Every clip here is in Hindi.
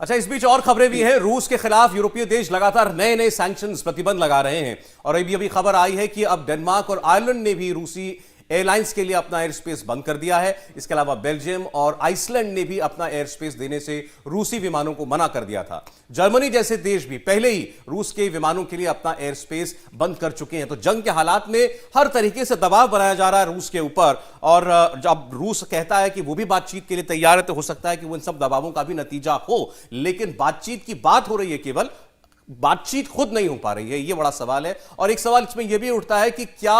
अच्छा, इस बीच और खबरें भी हैं। रूस के खिलाफ यूरोपीय देश लगातार नए नए सैंक्शंस, प्रतिबंध लगा रहे हैं और अभी खबर आई है कि अब डेनमार्क और आयरलैंड ने भी रूसी एयरलाइंस के लिए अपना एयर स्पेस बंद कर दिया है। इसके अलावा बेल्जियम और आइसलैंड ने भी अपना एयर स्पेस देने से रूसी विमानों को मना कर दिया था। जर्मनी जैसे देश भी पहले ही रूस के विमानों के लिए अपना एयर स्पेस बंद कर चुके हैं। तो जंग के हालात में हर तरीके से दबाव बनाया जा रहा है रूस के ऊपर, और जब रूस कहता है कि वो भी बातचीत के लिए तैयार है, तो हो सकता है कि वो इन सब दबावों का भी नतीजा हो। लेकिन बातचीत की बात हो रही है, केवल बातचीत खुद नहीं हो पा रही है, ये बड़ा सवाल है। और एक सवाल इसमें यह भी उठता है कि क्या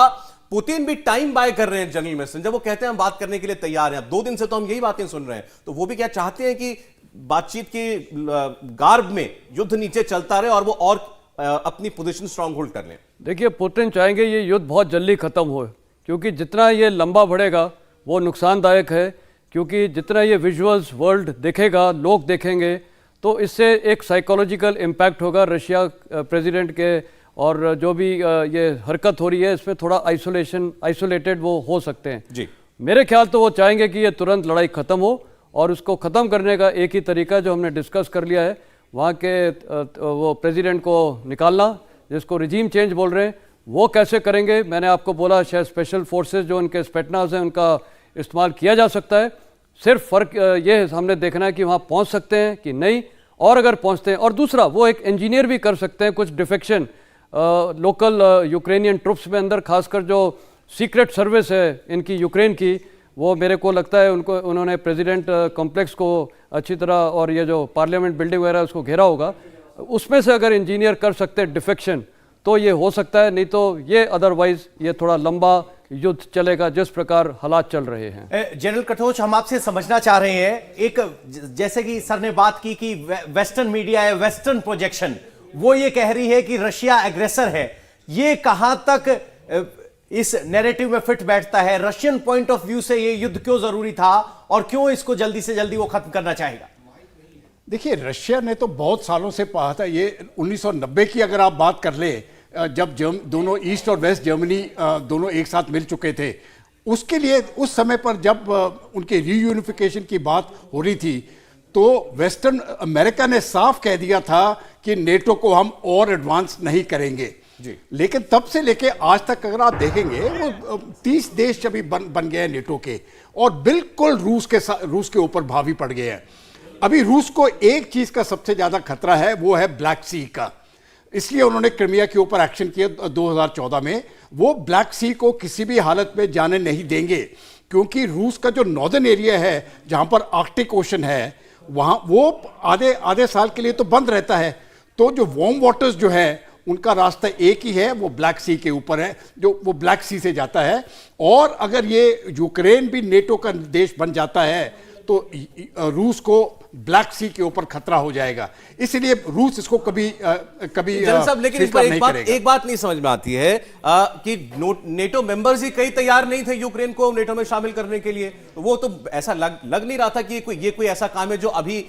पुतिन भी टाइम बाय कर रहे हैं जनरल मैसन, जब वो कहते हैं हम बात करने के लिए तैयार हैं। अब 2 दिन से तो हम यही बातें सुन रहे हैं, तो वो भी क्या चाहते हैं कि बातचीत के गार्ब में युद्ध नीचे चलता रहे और वो और अपनी पोजीशन स्ट्रांग होल्ड कर लें? देखिए, पुतिन चाहेंगे ये युद्ध बहुत जल्दी खत्म हो, क्योंकि जितना ये लंबा बढ़ेगा वो नुकसानदायक है। क्योंकि जितना ये विजुअल्स वर्ल्ड देखेगा, लोग देखेंगे, तो इससे एक साइकोलॉजिकल इम्पैक्ट होगा रशिया प्रेसिडेंट के, और जो भी ये हरकत हो रही है इसमें थोड़ा आइसोलेटेड वो हो सकते हैं जी। मेरे ख्याल तो वो चाहेंगे कि ये तुरंत लड़ाई ख़त्म हो, और उसको ख़त्म करने का एक ही तरीका जो हमने डिस्कस कर लिया है, वहाँ के वो प्रेसिडेंट को निकालना, जिसको रिजीम चेंज बोल रहे हैं। वो कैसे करेंगे, मैंने आपको बोला, शायद स्पेशल फोर्सेस जो उनके स्पेटनाज हैं उनका इस्तेमाल किया जा सकता है। सिर्फ फ़र्क ये हमने देखना है कि वहाँ पहुँच सकते हैं कि नहीं, और अगर पहुँचते हैं, और दूसरा वो एक इंजीनियर भी कर सकते हैं कुछ डिफेक्शन लोकल यूक्रेनियन ट्रुप्स में अंदर, खासकर जो सीक्रेट सर्विस है इनकी यूक्रेन की, वो मेरे को लगता है उन्होंने प्रेसिडेंट कॉम्प्लेक्स को अच्छी तरह, और ये जो पार्लियामेंट बिल्डिंग वगैरह उसको घेरा होगा, उसमें से अगर इंजीनियर कर सकते हैं डिफेक्शन, तो ये हो सकता है। नहीं तो ये अदरवाइज ये थोड़ा लंबा युद्ध चलेगा जिस प्रकार हालात चल रहे हैं। जनरल कटोच, हम आपसे समझना चाह रहे हैं, एक जैसे कि सर ने बात की कि वेस्टर्न मीडिया है, वेस्टर्न प्रोजेक्शन, वो ये कह रही है कि रशिया एग्रेसर है। ये कहां तक इस नैरेटिव में फिट बैठता है? रशियन पॉइंट ऑफ व्यू से ये युद्ध क्यों जरूरी था, और क्यों इसको जल्दी से जल्दी वो खत्म करना चाहेगा? देखिए, रशिया ने तो बहुत सालों से कहा था, ये 1990 की अगर आप बात कर ले, जब दोनों ईस्ट और वेस्ट जर्मनी दोनों एक साथ मिल चुके थे, उसके लिए उस समय पर जब उनके रीयूनिफिकेशन की बात हो रही थी, तो वेस्टर्न अमेरिका ने साफ कह दिया था कि नेटो को हम और एडवांस नहीं करेंगे जी। लेकिन तब से लेके आज तक अगर आप देखेंगे, वो 30 देश अभी बन गए हैं नेटो के, और बिल्कुल रूस के ऊपर भावी पड़ गए हैं। अभी रूस को एक चीज का सबसे ज्यादा खतरा है, वो है ब्लैक सी का। इसलिए उन्होंने क्रिमिया के ऊपर एक्शन किया 2014 में। वो ब्लैक सी को किसी भी हालत में जाने नहीं देंगे, क्योंकि रूस का जो नॉर्दर्न एरिया है, जहां पर आर्कटिक ओशन है, वहां वो आधे साल के लिए तो बंद रहता है। तो जो वार्म वाटर्स जो है, उनका रास्ता एक ही है, वो ब्लैक सी के ऊपर है, जो वो ब्लैक सी से जाता है। और अगर ये यूक्रेन भी नेटो का देश बन जाता है, तो रूस को ब्लैक सी के ऊपर खतरा हो जाएगा। इसलिए रूस इसको कभी साहब, लेकिन इस पर एक बात नहीं समझ में आती है कि नेटो मेंबर्स ही कई तैयार नहीं थे यूक्रेन को नेटो में शामिल करने के लिए। वो तो ऐसा लग नहीं रहा था कि ये कोई ऐसा काम है जो अभी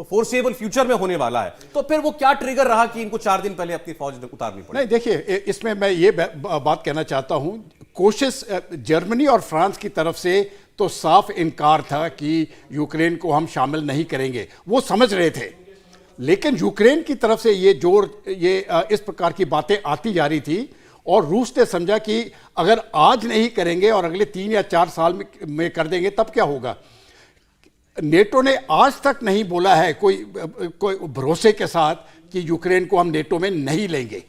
फोर्सेबल फ्यूचर में होने वाला है। तो फिर वो क्या ट्रिगर रहा कि इनको 4 दिन पहले अपनी फौज उतारनी पड़ी? नहीं, देखिए, इसमें मैं ये बात कहना चाहता हूं, कोशिश जर्मनी और फ्रांस की तरफ से तो साफ इनकार था कि यूक्रेन को हम शामिल नहीं करेंगे, वो समझ रहे थे। लेकिन यूक्रेन की तरफ से ये इस प्रकार की बातें आती जा रही थी, और रूस ने समझा कि अगर आज नहीं करेंगे और अगले 3 या 4 साल में कर देंगे, तब क्या होगा। नेटो ने आज तक नहीं बोला है कोई भरोसे के साथ कि यूक्रेन को हम नेटो में नहीं लेंगे।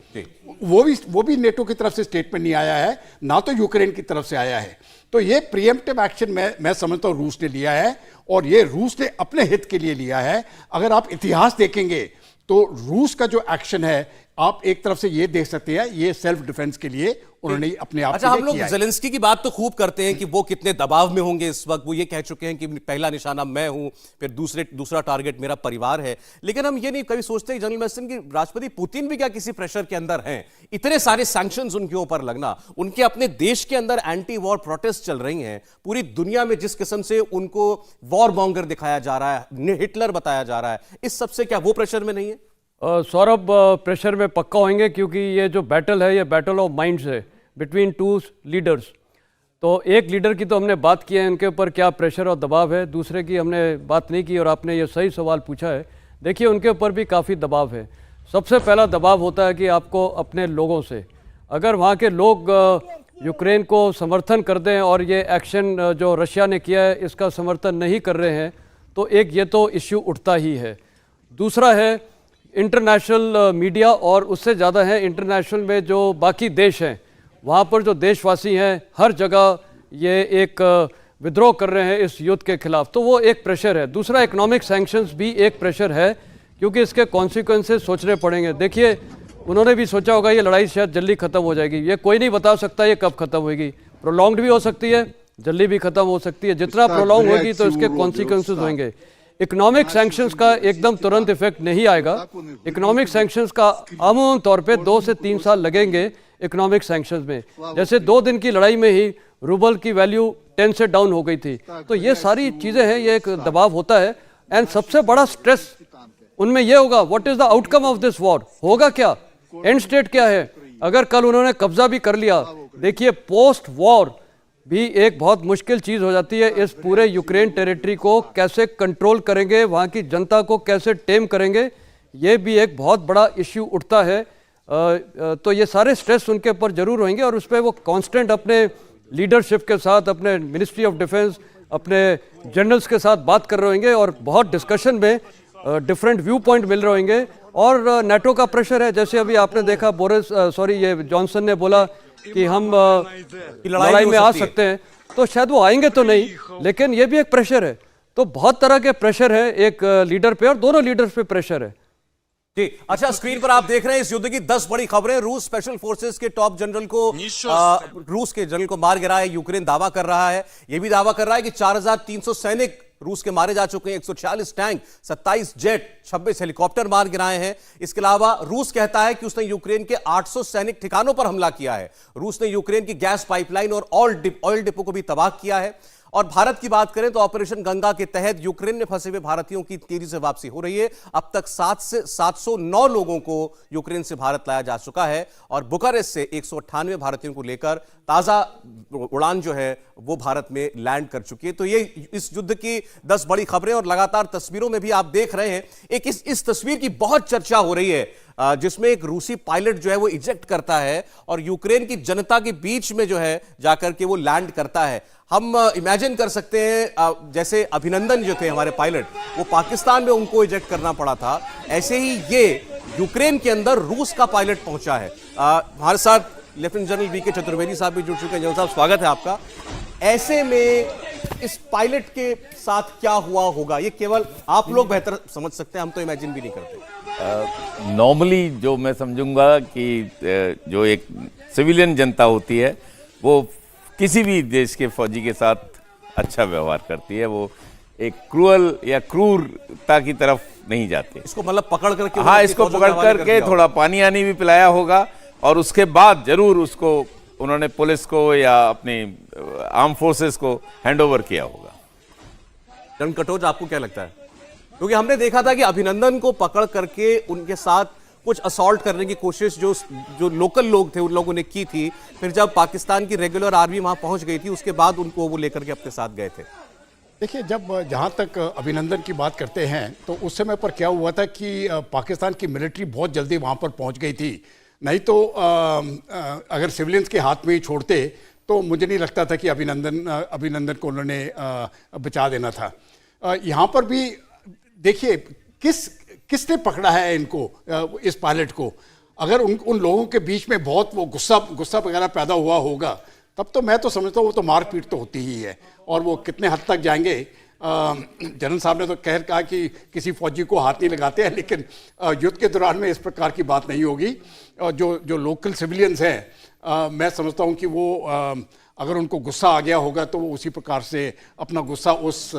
वो भी नेटो की तरफ से स्टेटमेंट नहीं आया है, ना तो यूक्रेन की तरफ से आया है। तो ये प्रीएम्प्टिव एक्शन मैं समझता हूं रूस ने लिया है, और ये रूस ने अपने हित के लिए लिया है। अगर आप इतिहास देखेंगे, तो रूस का जो एक्शन है, आप एक तरफ से ये देख सकते हैं, ये सेल्फ डिफेंस के लिए उन्होंने अपने आप। अच्छा, हम लोग ज़ेलेंस्की की बात तो खूब करते हैं कि वो कितने दबाव में होंगे इस वक्त। वो ये कह चुके हैं कि पहला निशाना मैं हूं, फिर दूसरा टारगेट मेरा परिवार है। लेकिन हम ये नहीं कभी सोचते जनरल मैसन की राष्ट्रपति पुतिन भी क्या किसी प्रेशर के अंदर हैं? इतने सारे सैंक्शंस उनके ऊपर लगना, उनके अपने देश के अंदर एंटी वॉर प्रोटेस्ट चल रही हैं, पूरी दुनिया में जिस किस्म से उनको वॉर मॉन्गर दिखाया जा रहा है, हिटलर बताया जा रहा है, इस सबसे क्या वो प्रेशर में नहीं है? सौरभ, प्रेशर में पक्का होंगे, क्योंकि ये जो बैटल है, ये बैटल ऑफ माइंड्स है बिटवीन 2 लीडर्स। तो एक लीडर की तो हमने बात की है, उनके ऊपर क्या प्रेशर और दबाव है, दूसरे की हमने बात नहीं की और आपने ये सही सवाल पूछा है। देखिए उनके ऊपर भी काफ़ी दबाव है। सबसे पहला दबाव होता है कि आपको अपने लोगों से, अगर वहाँ के लोग यूक्रेन को समर्थन कर दें और ये एक्शन जो रशिया ने किया है इसका समर्थन नहीं कर रहे हैं, तो एक ये तो इश्यू उठता ही है। दूसरा है इंटरनेशनल मीडिया, और उससे ज़्यादा है इंटरनेशनल में जो बाकी देश हैं, वहाँ पर जो देशवासी हैं हर जगह ये एक विद्रोह कर रहे हैं इस युद्ध के खिलाफ, तो वो एक प्रेशर है। दूसरा इकोनॉमिक सैंक्शंस भी एक प्रेशर है, क्योंकि इसके कॉन्सिक्वेंसेस सोचने पड़ेंगे। देखिए उन्होंने भी सोचा होगा ये लड़ाई शायद जल्दी खत्म हो जाएगी, ये कोई नहीं बता सकता ये कब खत्म होगी, प्रोलॉन्ग्ड भी हो सकती है, जल्दी भी खत्म हो सकती है। जितना प्रोलॉन्ग होगी तो इसके कॉन्सिक्वेंसेस होंगे। इकोनॉमिक सैंक्शंस का एकदम तुरंत इफेक्ट नहीं आएगा। इकोनॉमिक सैंक्शंस का आमूमन तौर पे 2 से 3 साल लगेंगे इकोनॉमिक सैंक्शंस में। जैसे 2 दिन की लड़ाई में ही रूबल की वैल्यू 10 से डाउन हो गई थी। तो ये सारी चीज़ें हैं, ये एक दबाव होता है। एंड सबसे बड़ा स्ट्रेस उनमें ये होगा, what is the outcome of this war, होगा क्या, एंड स्टेट क्या है। अगर कल उन्होंने कब्जा भी कर लिया, देखिए पोस्ट वॉर भी एक बहुत मुश्किल चीज़ हो जाती है। इस पूरे यूक्रेन टेरिटरी को कैसे कंट्रोल करेंगे, वहाँ की जनता को कैसे टेम करेंगे, ये भी एक बहुत बड़ा इश्यू उठता है। तो ये सारे स्ट्रेस उनके ऊपर जरूर होंगे और उस पर वो कांस्टेंट अपने लीडरशिप के साथ, अपने मिनिस्ट्री ऑफ डिफेंस, अपने जनरल्स के साथ बात कर रहे होंगे और बहुत डिस्कशन में डिफरेंट व्यू पॉइंट मिल रहे होंगे। और नेटो का प्रेशर है, जैसे अभी आपने देखा ये जॉनसन ने बोला कि हम लड़ाई में आ सकते हैं, तो शायद वो आएंगे तो नहीं, लेकिन ये भी एक प्रेशर है। तो बहुत तरह के प्रेशर है एक लीडर पे, और दोनों लीडर्स पे प्रेशर है। जी अच्छा, स्क्रीन पर आप देख रहे हैं इस युद्ध की 10 बड़ी खबरें। रूस स्पेशल फोर्सेस के टॉप जनरल को रूस के जनरल को मार गिराया, यूक्रेन दावा कर रहा है। यह भी दावा कर रहा है कि 4300 सैनिक रूस के मारे जा चुके हैं, 146 टैंक, 27 जेट, 26 हेलीकॉप्टर मार गिराए हैं। इसके अलावा रूस कहता है कि उसने यूक्रेन के 800 सैनिक ठिकानों पर हमला किया है। रूस ने यूक्रेन की गैस पाइपलाइन और ऑयल डिपो को भी तबाह किया है। और भारत की बात करें तो ऑपरेशन गंगा के तहत यूक्रेन में फंसे हुए भारतीयों की तेजी से वापसी हो रही है। अब तक 709 लोगों को यूक्रेन से भारत लाया जा चुका है और बुखारेस्ट से 198 भारतीयों को लेकर ताजा उड़ान जो है वो भारत में लैंड कर चुकी है। तो ये इस युद्ध की 10 बड़ी खबरें, और लगातार तस्वीरों में भी आप देख रहे हैं एक इस तस्वीर की बहुत चर्चा हो रही है जिसमें एक रूसी पायलट जो है वो इजेक्ट करता है और यूक्रेन की जनता के बीच में जो है जाकर के वो लैंड करता है। हम इमेजिन कर सकते हैं जैसे अभिनंदन जो थे हमारे पायलट, वो पाकिस्तान में उनको इजेक्ट करना पड़ा था, ऐसे ही ये यूक्रेन के अंदर रूस का पायलट पहुंचा है। हमारे साथ लेफ्टिनेंट जनरल वी के चतुर्वेदी साहब भी जुड़ चुके हैं। जनरल साहब स्वागत है आपका। ऐसे में इस पायलट के साथ क्या हुआ होगा ये केवल आप लोग बेहतर समझ सकते हैं, हम तो इमेजिन भी नहीं करते। नॉर्मली जो मैं समझूंगा कि जो एक सिविलियन जनता होती है वो किसी भी देश के फौजी के साथ अच्छा व्यवहार करती है, वो एक क्रूअल या क्रूरता की तरफ नहीं जाती। इसको मतलब पकड़ करके, हाँ, इसको पकड़ करके थोड़ा पानी आनी भी पिलाया होगा और उसके बाद जरूर उसको उन्होंने पुलिस को या अपनी आर्म फोर्सेस को हैंडओवर किया होगा। जनरल कटोच, आपको क्या लगता है? क्योंकि हमने देखा था कि अभिनंदन को पकड़ करके उनके साथ कुछ असॉल्ट करने की कोशिश जो लोकल लोग थे उन लोगों ने की थी, फिर जब पाकिस्तान की रेगुलर आर्मी वहां पहुंच गई थी उसके बाद उनको वो लेकर के अपने साथ गए थे। देखिए, जब जहाँ तक अभिनंदन की बात करते हैं तो उस समय पर क्या हुआ था कि पाकिस्तान की मिलिट्री बहुत जल्दी वहाँ पर पहुँच गई थी। नहीं तो अगर सिविलियंस के हाथ में ही छोड़ते तो मुझे नहीं लगता था कि अभिनंदन को उन्होंने बचा देना था। यहाँ पर भी देखिए किसने पकड़ा है इनको, इस पायलट को। अगर उन लोगों के बीच में बहुत वो गुस्सा वगैरह पैदा हुआ होगा तब तो मैं तो समझता हूँ वो तो मारपीट तो होती ही है। और वो कितने हद तक जाएंगे, जनरल साहब ने तो कहा कि किसी फौजी को हाथ नहीं लगाते हैं, लेकिन युद्ध के दौरान में इस प्रकार की बात नहीं होगी। जो लोकल सिविलियंस हैं, मैं समझता हूँ कि वो अगर उनको गुस्सा आ गया होगा तो वो उसी प्रकार से अपना गुस्सा उस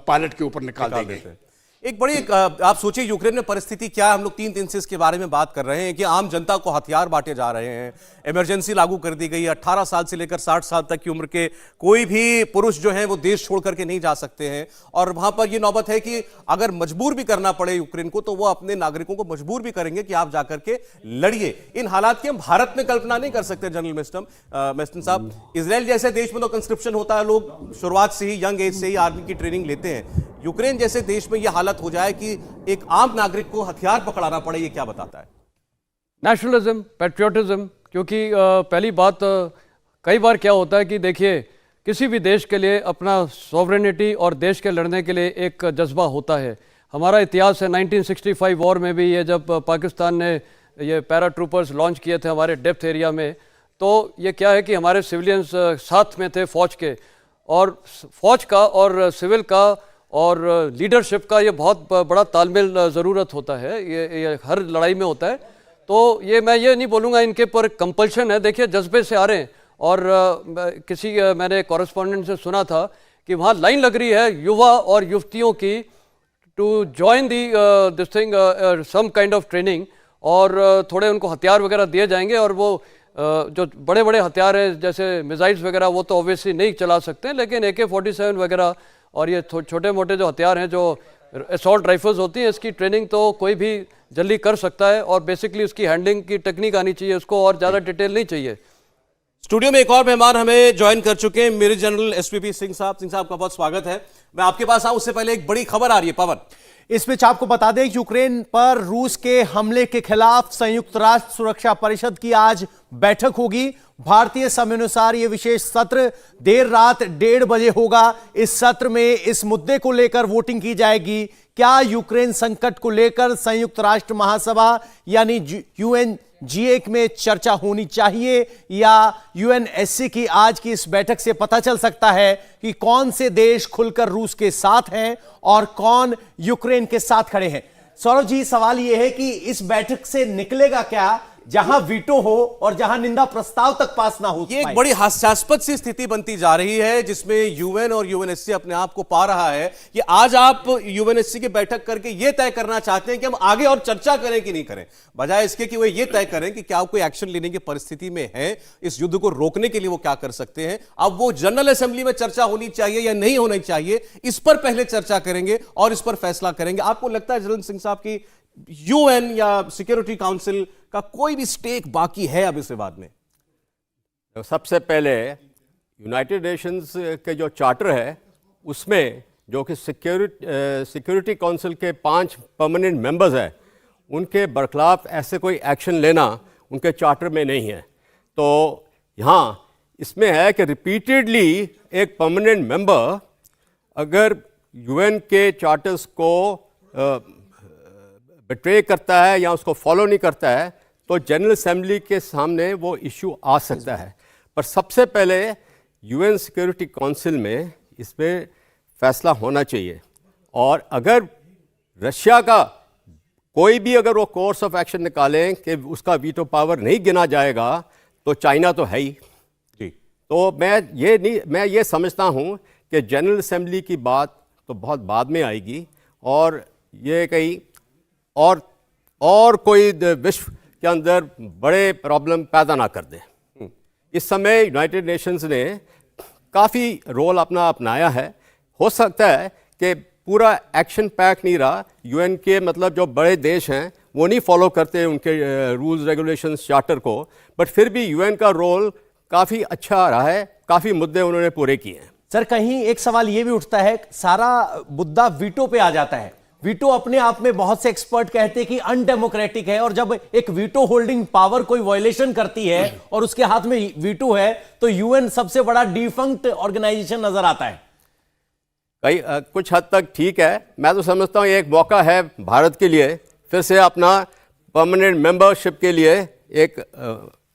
पायलट के ऊपर निकाल देंगे। एक बड़ी आप सोचिए यूक्रेन में परिस्थिति क्या है। हम लोग 3 दिन से इसके बारे में बात कर रहे हैं कि आम जनता को हथियार बांटे जा रहे हैं, इमरजेंसी लागू कर दी गई है, 18 साल से लेकर 60 साल तक की उम्र के कोई भी पुरुष जो हैं वो देश छोड़ करके नहीं जा सकते हैं। और वहां पर ये नौबत है कि अगर मजबूर भी करना पड़े यूक्रेन को तो वो अपने नागरिकों को मजबूर भी करेंगे कि आप जाकर के लड़िए। इन हालात की हम भारत में कल्पना नहीं कर सकते। जनरल मेस्टन साहब, इजराइल जैसे देश में तो कंस्क्रिप्शन होता है, लोग शुरुआत से ही यंग एज से ही आर्मी की ट्रेनिंग लेते हैं। यूक्रेन जैसे देश में यह हालत हो जाए कि एक आम नागरिक को हथियार पकड़ाना पड़े, ये क्या बताता है? Nationalism, patriotism. क्योंकि पहली बात कई बार क्या होता है कि देखिए किसी भी देश के लिए अपना सॉवरेनिटी और देश के लड़ने के लिए एक जज्बा होता है। हमारा इतिहास है 1965 वॉर में भी, ये जब पाकिस्तान ने ये पैरा ट्रूपर्स लॉन्च किए थे हमारे डेप्थ एरिया में, तो ये क्या है कि हमारे सिविलियंस साथ में थे फौज के, और फौज का और सिविल का और लीडरशिप का ये बहुत बड़ा तालमेल ज़रूरत होता है। ये हर लड़ाई में होता है। तो ये मैं ये नहीं बोलूँगा इनके पर कंपल्शन है। देखिए जज्बे से आ रहे हैं। और मैंने कॉरेस्पॉन्डेंट से सुना था कि वहाँ लाइन लग रही है युवा और युवतियों की to join the this thing some kind of training, और थोड़े उनको हथियार वगैरह दिए जाएंगे। और वो जो बड़े बड़े हथियार हैं जैसे मिसाइल्स वगैरह वो तो ऑब्वियसली नहीं चला सकते हैं, लेकिन AK-47 वगैरह और ये छोटे मोटे जो हथियार हैं जो असॉल्ट राइफल्स होती हैं, इसकी ट्रेनिंग तो कोई भी जल्दी कर सकता है। और बेसिकली उसकी हैंडलिंग की टेक्निक आनी चाहिए उसको, और ज़्यादा डिटेल नहीं चाहिए। स्टूडियो में एक और मेहमान हमें ज्वाइन कर चुके हैं, मेजर जनरल SPP सिंह साहब। सिंह साहब का बहुत स्वागत है। मैं आपके पास आऊं उससे पहले एक बड़ी खबर आ रही है पवन। इस बीच आपको बता दें यूक्रेन पर रूस के हमले के खिलाफ संयुक्त राष्ट्र सुरक्षा परिषद की आज बैठक होगी। भारतीय समयानुसार यह विशेष सत्र देर रात 1:30 बजे होगा। इस सत्र में इस मुद्दे को लेकर वोटिंग की जाएगी। क्या यूक्रेन संकट को लेकर संयुक्त राष्ट्र महासभा यानी UNGA में चर्चा होनी चाहिए, या UNSC की आज की इस बैठक से पता चल सकता है कि कौन से देश खुलकर रूस के साथ हैं और कौन यूक्रेन के साथ खड़े हैं। सौरभ जी, सवाल यह है कि इस बैठक से निकलेगा क्या जहां वीटो हो और जहां निंदा प्रस्ताव तक पास ना हो। ये एक बड़ी हास्यास्पद सी स्थिति बनती जा रही है जिसमें UN और UNSC अपने आप को पा रहा है कि आज आप UNSC की बैठक करके ये तय करना चाहते हैं कि हम आगे और चर्चा करें कि नहीं करें, बजाय इसके कि वो ये तय करें कि क्या कोई एक्शन लेने की परिस्थिति में है, इस युद्ध को रोकने के लिए वो क्या कर सकते हैं। अब वो जनरल असेंबली में चर्चा होनी चाहिए या नहीं होनी चाहिए, इस पर पहले चर्चा करेंगे और इस पर फैसला करेंगे। आपको लगता है जनरल सिंह साहब की UN या सिक्योरिटी काउंसिल का कोई भी स्टेक बाकी है अब इस विवाद में? तो सबसे पहले यूनाइटेड नेशंस के जो चार्टर है उसमें जो कि सिक्योरिटी काउंसिल के 5 परमानेंट मेंबर्स हैं, उनके बरखिलाफ ऐसे कोई एक्शन लेना उनके चार्टर में नहीं है। तो यहाँ इसमें है कि रिपीटेडली एक परमानेंट मेंबर अगर UN के चार्टर्स को बिट्रे करता है या उसको फॉलो नहीं करता है तो जनरल असेंबली के सामने वो इशू आ सकता है। पर सबसे पहले UN सिक्योरिटी काउंसिल में इस पर फैसला होना चाहिए। और अगर रशिया का कोई भी अगर वो कोर्स ऑफ एक्शन निकालें कि उसका वीटो पावर नहीं गिना जाएगा तो चाइना तो है ही जी। तो मैं ये समझता हूँ कि जनरल असेंबली की बात तो बहुत बाद में आएगी और ये कहीं और कोई विश्व के अंदर बड़े प्रॉब्लम पैदा ना कर दे। इस समय यूनाइटेड नेशंस ने काफ़ी रोल अपना अपनाया है। हो सकता है कि पूरा एक्शन पैक नहीं रहा, UN के मतलब जो बड़े देश हैं वो नहीं फॉलो करते उनके रूल्स रेगुलेशंस चार्टर को, बट फिर भी UN का रोल काफ़ी अच्छा रहा है, काफ़ी मुद्दे उन्होंने पूरे किए हैं। सर, कहीं एक सवाल ये भी उठता है, सारा मुद्दा वीटो पे आ जाता है। वीटो अपने आप में बहुत से एक्सपर्ट कहते हैं कि अनडेमोक्रेटिक है, और जब एक वीटो होल्डिंग पावर कोई वायलेशन करती है और उसके हाथ में वीटो है तो UN सबसे बड़ा डिफंक्ट ऑर्गेनाइजेशन नजर आता है। कुछ हद तक ठीक है। मैं तो समझता हूँ एक मौका है भारत के लिए फिर से अपना परमानेंट मेंबरशिप के लिए एक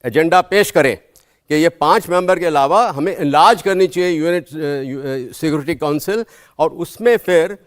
एजेंडा पेश करें कि ये 5 मेंबर के अलावा हमें इनलार्ज करनी चाहिए UN सिक्योरिटी काउंसिल, और उसमें फिर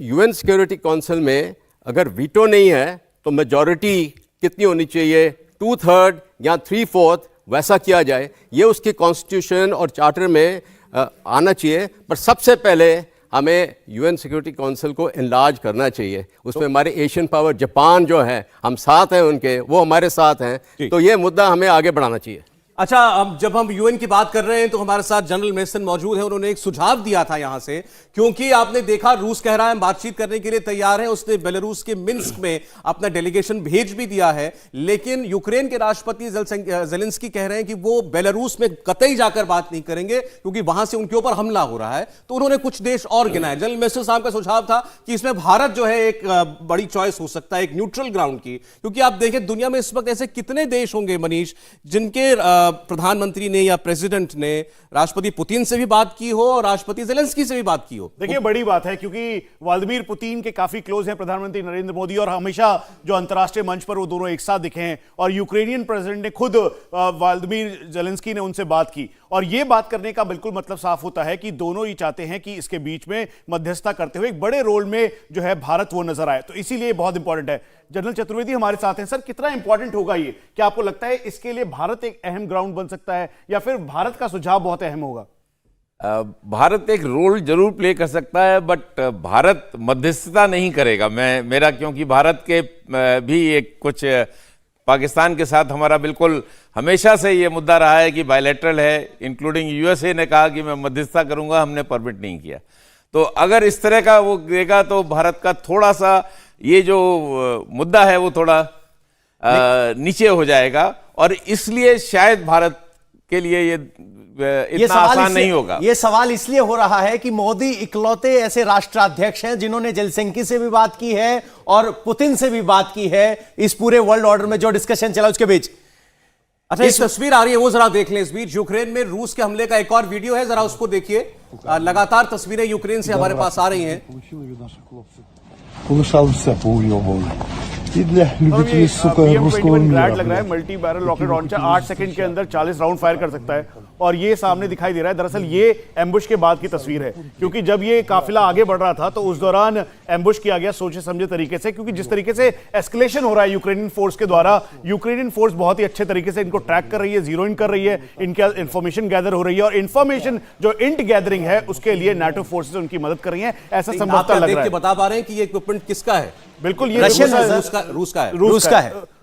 UN सिक्योरिटी काउंसिल में अगर वीटो नहीं है तो मेजॉरिटी कितनी होनी चाहिए, 2/3 या 3/4, वैसा किया जाए। ये उसकी कॉन्स्टिट्यूशन और चार्टर में आना चाहिए। पर सबसे पहले हमें यूएन सिक्योरिटी काउंसिल को एनलार्ज करना चाहिए। उसमें हमारे एशियन पावर जापान जो है, हम साथ हैं उनके, वो हमारे साथ हैं, तो ये मुद्दा हमें आगे बढ़ाना चाहिए। अच्छा, अब जब हम यूएन की बात कर रहे हैं तो हमारे साथ जनरल मेसन मौजूद हैं। उन्होंने एक सुझाव दिया था यहां से, क्योंकि आपने देखा रूस कह रहा है हम बातचीत करने के लिए तैयार हैं। उसने बेलारूस के मिन्स्क में अपना डेलीगेशन भेज भी दिया है, लेकिन यूक्रेन के राष्ट्रपति ज़ेलेंस्की कह रहे हैं कि वो बेलारूस में कतई जाकर बात नहीं करेंगे क्योंकि वहां से उनके ऊपर हमला हो रहा है। तो उन्होंने कुछ देश और गिनाए। जनरल मेसन साहब का सुझाव था कि इसमें भारत जो है एक बड़ी चॉइस हो सकता है, एक न्यूट्रल ग्राउंड की, क्योंकि आप देखें दुनिया में इस वक्त ऐसे कितने देश होंगे मनीष जिनके प्रधानमंत्री ने या प्रेसिडेंट ने राष्ट्रपति पुतिन से भी बात की हो और राष्ट्रपति ज़ेलेंस्की से भी बात की हो। देखिए बड़ी बात है, क्योंकि व्लादिमीर पुतिन के काफी क्लोज हैं प्रधानमंत्री नरेंद्र मोदी, और हमेशा जो अंतर्राष्ट्रीय मंच पर वो दोनों एक साथ दिखे हैं। और यूक्रेनियन प्रेसिडेंट ने खुद व्लादिमीर ज़ेलेंस्की ने उनसे बात की, और ये बात करने का बिल्कुल मतलब साफ होता है कि दोनों ही चाहते हैं कि इसके बीच में मध्यस्थता करते हुए एक बड़े रोल में जो है भारत वो नजर आए। तो इसीलिए बहुत इंपॉर्टेंट है। जनरल चतुर्वेदी हमारे साथ हैं। सर, कितना इंपॉर्टेंट होगा ये? क्या आपको लगता है इसके लिए भारत एक अहम ग्राउंड बन सकता है, या फिर भारत का सुझाव बहुत अहम होगा? भारत एक रोल जरूर प्ले कर सकता है, बट भारत मध्यस्थता नहीं करेगा। मेरा क्योंकि भारत के भी एक कुछ पाकिस्तान के साथ हमारा बिल्कुल हमेशा से ये मुद्दा रहा है कि बायलैटरल है, इंक्लूडिंग यूएसए ने कहा कि मैं मध्यस्थता करूंगा, हमने परमिट नहीं किया। तो अगर इस तरह का वो देगा तो भारत का थोड़ा सा ये जो मुद्दा है वो थोड़ा नीचे हो जाएगा, और इसलिए शायद भारत के लिए ये इतना आसान नहीं होगा। ये सवाल इसलिए हो रहा है कि मोदी इकलौते ऐसे राष्ट्राध्यक्ष हैं जिन्होंने जेलसिंकी से भी बात की है और पुतिन से भी बात की है इस पूरे वर्ल्ड ऑर्डर में जो डिस्कशन चला उसके बीच। अच्छा, इस तस्वीर आ रही है, वो जरा देख लें। इस बीच यूक्रेन में रूस के हमले का एक और वीडियो है, जरा उसको देखिए। लगातार तस्वीरें यूक्रेन से हमारे पास आ रही हैं। Полишали все, поуйобували. И для любителей, сука, русского ग्रैड लग रहा мира. है। Multi barrel rocket launcher 8 second के अंदर 40 राउंड फायर कर सकता है, और ये सामने दिखाई दे रहा है। दरअसल ये एम्बुश के बाद की तस्वीर है, क्योंकि जब ये काफिला आगे बढ़ रहा था तो उस दौरान एम्बुश किया गया सोचे समझे तरीके से, क्योंकि जिस तरीके से एस्केलेशन हो रहा है यूक्रेनियन फोर्स के द्वारा, यूक्रेनियन फोर्स बहुत ही अच्छे तरीके से इनको ट्रैक कर रही है, जीरो इन कर रही है, इनके इंफॉर्मेशन गैदर हो रही है, और इंफॉर्मेशन जो इंट गैदरिंग है उसके लिए नाटो फोर्सेस उनकी मदद कर रही है, ऐसा संभवतः लग रहा है। बता पा रहे हैं कि ये इक्विपमेंट किसका है? बिल्कुल, ये रशियन है, रूस का है।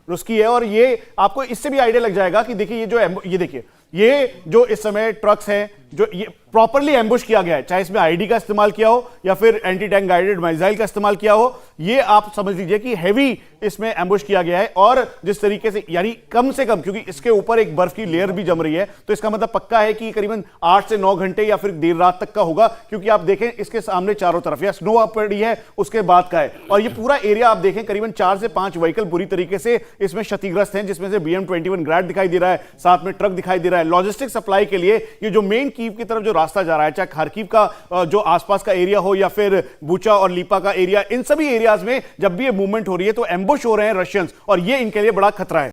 रूस की है। और ये आपको इससे भी आइडिया लग जाएगा कि देखिए ये देखिए, ये जो इस समय ट्रक्स हैं जो ये प्रॉपरली एम्बुश किया गया है, चाहे इसमें आईडी का इस्तेमाल किया हो या फिर एंटी टैंक गाइडेड मिसाइल का इस्तेमाल किया हो, ये आप समझ लीजिए कि हैवी इसमें एम्बुश किया गया है। और जिस तरीके से, यानी कम से कम, क्योंकि इसके ऊपर एक बर्फ की लेयर भी जम रही है, तो इसका मतलब पक्का है कि करीबन 8 से 9 घंटे या फिर देर रात तक का होगा, क्योंकि आप देखें इसके सामने चारों तरफ या स्नो पड़ी है उसके बाद का है। और ये पूरा एरिया आप देखें, करीबन 4 से 5 व्हीकल बुरी तरीके से इसमें क्षतिग्रस्त हैं, जिसमें से BM-21 ग्रैड दिखाई दे रहा है, साथ में ट्रक दिखाई दे रहा है। लॉजिस्टिक सप्लाई के लिए ये जो मेन कीव की तरफ जो रास्ता जा रहा है, चाहे खार्किव का जो आसपास का एरिया हो या फिर बूचा और लीपा का एरिया, इन सभी एरियाज में जब भी ये मूवमेंट हो रही है तो एम्बुश हो रहे हैं रशियंस, और ये इनके लिए बड़ा खतरा है।